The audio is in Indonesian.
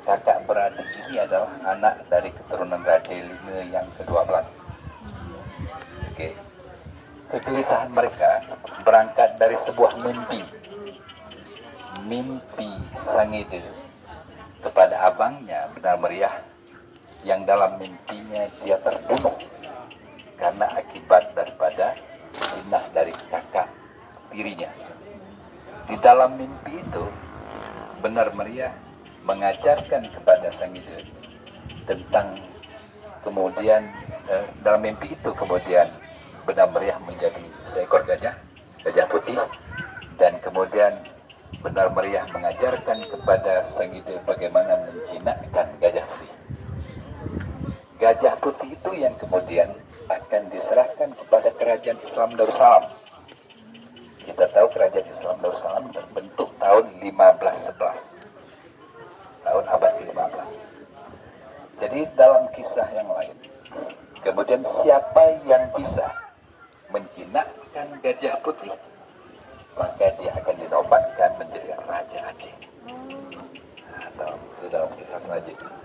kakak beradik ini adalah anak dari keturunan Raja Lima yang ke-12. Oke. Kegelisahan mereka berangkat dari sebuah mimpi. Mimpi Sangide kepada abangnya Benar Meriah, yang dalam mimpinya dia terbunuh karena akibat daripada zina dari kakak tirinya. Di dalam mimpi itu Benar Meriah mengajarkan kepada Sangide tentang kemudian dalam mimpi itu kemudian Benar Meriah menjadi seekor gajah putih, dan kemudian Benar Meriah mengajarkan kepada Sangide bagaimana menjinakkan gajah putih. Gajah putih itu yang kemudian akan diserahkan kepada kerajaan Islam Darussalam. Kita tahu kerajaan Islam Darussalam terbentuk tahun 1511, tahun abad ke-15. Jadi dalam kisah yang lain, kemudian siapa yang bisa menjinakkan gajah putih, maka dia akan dinobatkan menjadi Raja Aceh. Nah, dalam kisah selanjutnya.